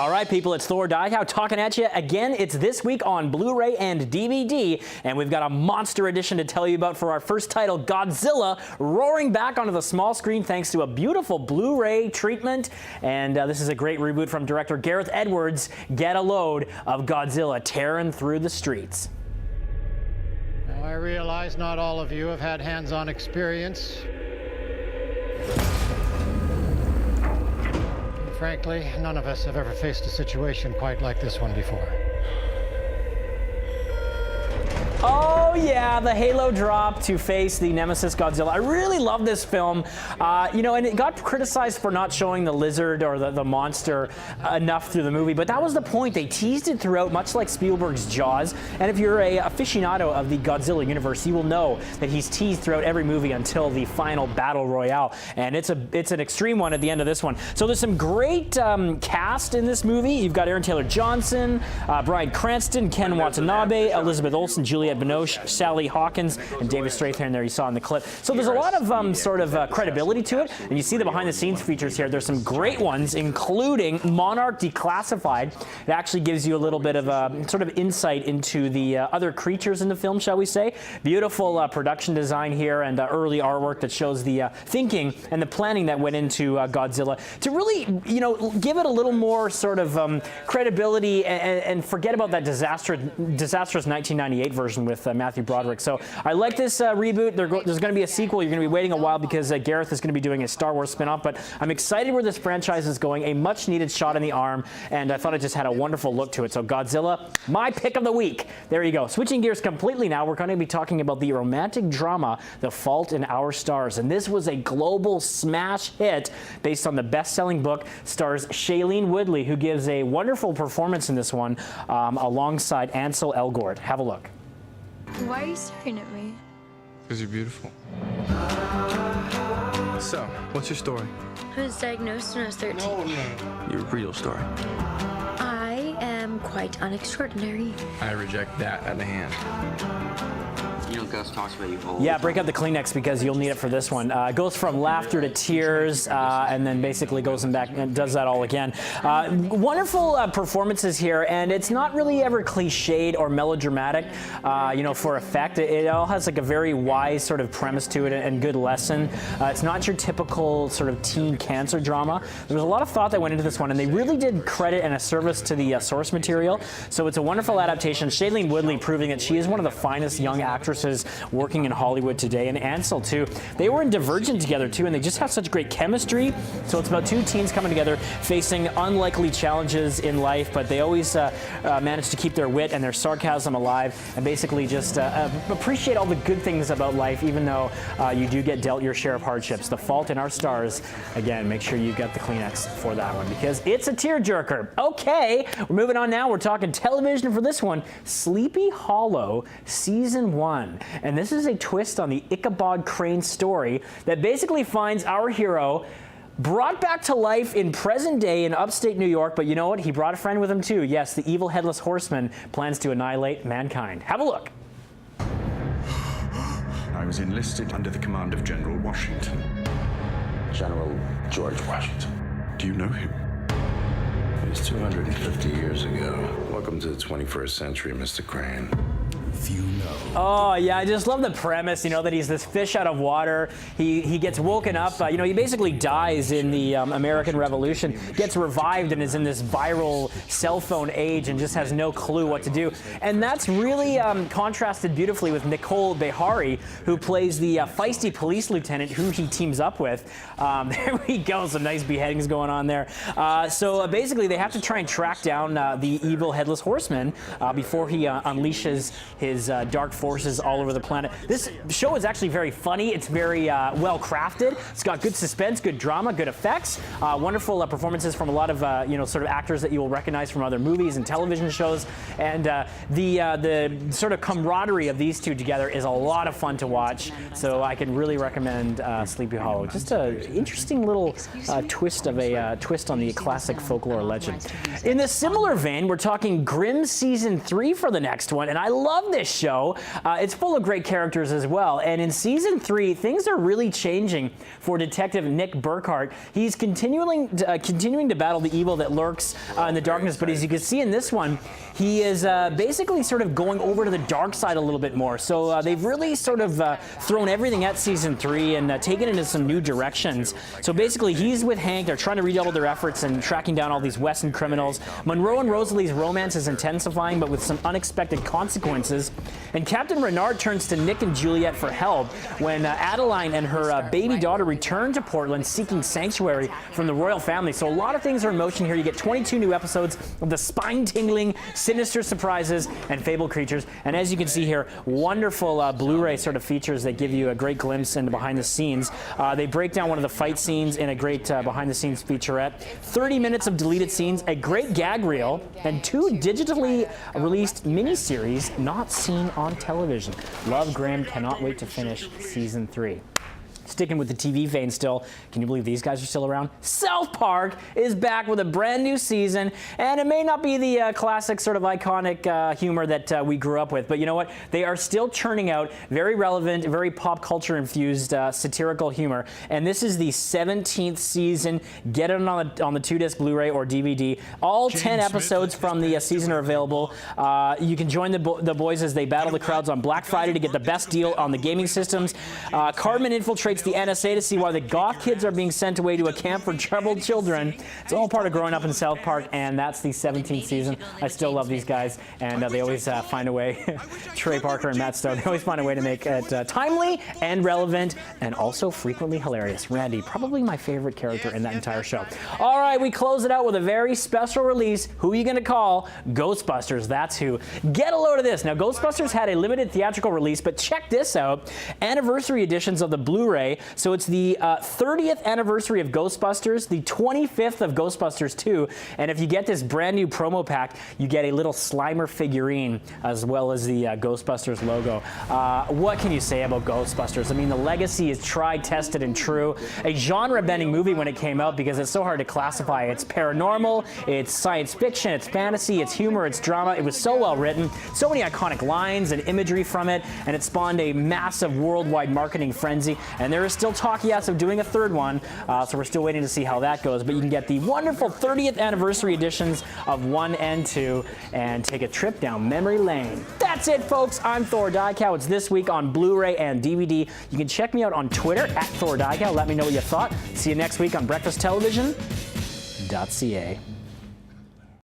All right, people, it's Thor Diehow talking at you again. It's this week on Blu-ray and DVD, and we've got a monster edition to tell you about for our first title, Godzilla, roaring back onto the small screen thanks to a beautiful Blu-ray treatment. And this is a great reboot from director Gareth Edwards. Get a load of Godzilla tearing through the streets. Now, I realize not all of you have had hands-on experience. Frankly, none of us have ever faced a situation quite like this one before. Oh yeah, the halo drop to face the nemesis Godzilla. I really love this film, and it got criticized for not showing the lizard or the monster enough through the movie, but that was the point. They teased it throughout, much like Spielberg's Jaws, and if you're a aficionado of the Godzilla universe, you will know that he's teased throughout every movie until the final battle royale, and it's an extreme one at the end of this one. So there's some great cast in this movie. You've got Aaron Taylor-Johnson, Bryan Cranston, Ken Watanabe, Elizabeth Olsen, Juliette Binoche, Sally Hawkins, and David Strathairn there you saw in the clip. So there's a lot of credibility to it, and you see the behind-the-scenes features here. There's some great ones, including Monarch Declassified. It actually gives you a little bit of sort of insight into the other creatures in the film, shall we say. Beautiful production design here and early artwork that shows the thinking and the planning that went into Godzilla to really, give it a little more sort of credibility and forget about that disastrous 1998 version with Matthew Broderick. So I like this reboot. There's going to be a sequel. You're going to be waiting a while because Gareth is going to be doing a Star Wars spin-off, but I'm excited where this franchise is going. A much-needed shot in the arm, and I thought it just had a wonderful look to it. So Godzilla, my pick of the week. There you go. Switching gears completely now, we're going to be talking about the romantic drama, The Fault in Our Stars, and this was a global smash hit based on the best-selling book. Stars Shailene Woodley, who gives a wonderful performance in this one alongside Ansel Elgort. Have a look. Why are you staring at me? Because you're beautiful. So, what's your story? I was diagnosed when I was 13. Your real story. I am quite unextraordinary. I reject that out of hand. You know, Gus talks about you all the Yeah, time. break out the Kleenex because you'll need it for this one. It goes from laughter to tears, and then basically goes back and does that all again. Wonderful performances here, and it's not really ever cliched or melodramatic, for effect. It all has like a very wise sort of premise to it and good lesson. It's not your typical sort of teen cancer drama. There was a lot of thought that went into this one, and they really did credit and a service to the source material. So it's a wonderful adaptation. Shailene Woodley proving that she is one of the finest young actresses working in Hollywood today, and Ansel too. They were in Divergent together too, and they just have such great chemistry. So it's about two teens coming together, facing unlikely challenges in life, but they always manage to keep their wit and their sarcasm alive, and basically just appreciate all the good things about life, even though you do get dealt your share of hardships. The Fault in Our Stars. Again, make sure you get the Kleenex for that one because it's a tearjerker. Okay, we're moving on now. We're talking television for this one. Sleepy Hollow Season 1. And this is a twist on the Ichabod Crane story that basically finds our hero brought back to life in present day in upstate New York, but you know what? He brought a friend with him too. Yes, the evil headless horseman plans to annihilate mankind. Have a look. I was enlisted under the command of General Washington. General George Washington. Do you know him? It was 250 years ago. Welcome to the 21st century, Mr. Crane. Few know. Oh, yeah, I just love the premise, that he's this fish out of water. He gets woken up, he basically dies in the American Revolution, gets revived and is in this viral cell phone age and just has no clue what to do. And that's really contrasted beautifully with Nicole Behari, who plays the feisty police lieutenant who he teams up with. There we go, some nice beheadings going on there. So basically they have to try and track down the evil headless horseman before he unleashes his dark forces all over the planet. This show is actually very funny. It's very well crafted. It's got good suspense, good drama, good effects, wonderful performances from a lot of sort of actors that you will recognize from other movies and television shows. And the sort of camaraderie of these two together is a lot of fun to watch. So I can really recommend Sleepy Hollow. Just an interesting little twist on the classic folklore legend. In a similar vein, we're talking Grimm Season 3 for the next one, and I love this show. It's full of great characters as well. And in season 3, things are really changing for Detective Nick Burkhart. He's continuing to battle the evil that lurks in the darkness. But as you can see in this one, he is basically sort of going over to the dark side a little bit more. So they've really sort of thrown everything at season 3 and taken it into some new directions. So basically, he's with Hank. They're trying to redouble their efforts in tracking down all these Western criminals. Monroe and Rosalie's romance is intensifying, but with some unexpected consequences. And Captain Renard turns to Nick and Juliet for help when Adeline and her baby daughter return to Portland seeking sanctuary from the royal family. So a lot of things are in motion here. You get 22 new episodes of the spine-tingling, sinister surprises and fabled creatures. And as you can see here, wonderful Blu-ray sort of features that give you a great glimpse into behind the scenes. They break down one of the fight scenes in a great behind-the-scenes featurette. 30 minutes of deleted scenes, a great gag reel, and 2 digitally released miniseries not seen on television. Love Grimm, cannot wait to finish season 3. Sticking with the TV vein still, can you believe these guys are still around? South Park is back with a brand new season, and it may not be the classic sort of iconic humor that we grew up with, but you know what? They are still churning out very relevant, very pop culture infused satirical humor, and this is the 17th season. Get it on the 2-disc Blu-ray or DVD. All 10 episodes from the season are available. You can join the boys as they battle the crowds on Black Friday to get the best deal on the gaming systems. Cartman infiltrates the NSA to see why the goth kids are being sent away to a camp for troubled children. It's all part of growing up in South Park, and that's the 17th season. I still love these guys, and they always find a way, Trey Parker and Matt Stone, they always find a way to make it timely and relevant and also frequently hilarious. Randy, probably my favorite character in that entire show. All right, we close it out with a very special release. Who are you going to call? Ghostbusters, that's who. Get a load of this. Now, Ghostbusters had a limited theatrical release, but check this out. Anniversary editions of the Blu-ray. So it's the 30th anniversary of Ghostbusters, the 25th of Ghostbusters 2, and if you get this brand new promo pack, you get a little Slimer figurine as well as the Ghostbusters logo. What can you say about Ghostbusters? I mean, the legacy is tried, tested, and true. A genre-bending movie when it came out because it's so hard to classify. It's paranormal, it's science fiction, it's fantasy, it's humor, it's drama. It was so well written, so many iconic lines and imagery from it, and it spawned a massive worldwide marketing frenzy. And there is still talk, yes, of doing a 3rd one, so we're still waiting to see how that goes. But you can get the wonderful 30th anniversary editions of 1 and 2 and take a trip down memory lane. That's it, folks. I'm Thor Dykow. It's this week on Blu-ray and DVD. You can check me out on Twitter @Thor Dykow. Let me know what you thought. See you next week on breakfasttelevision.ca.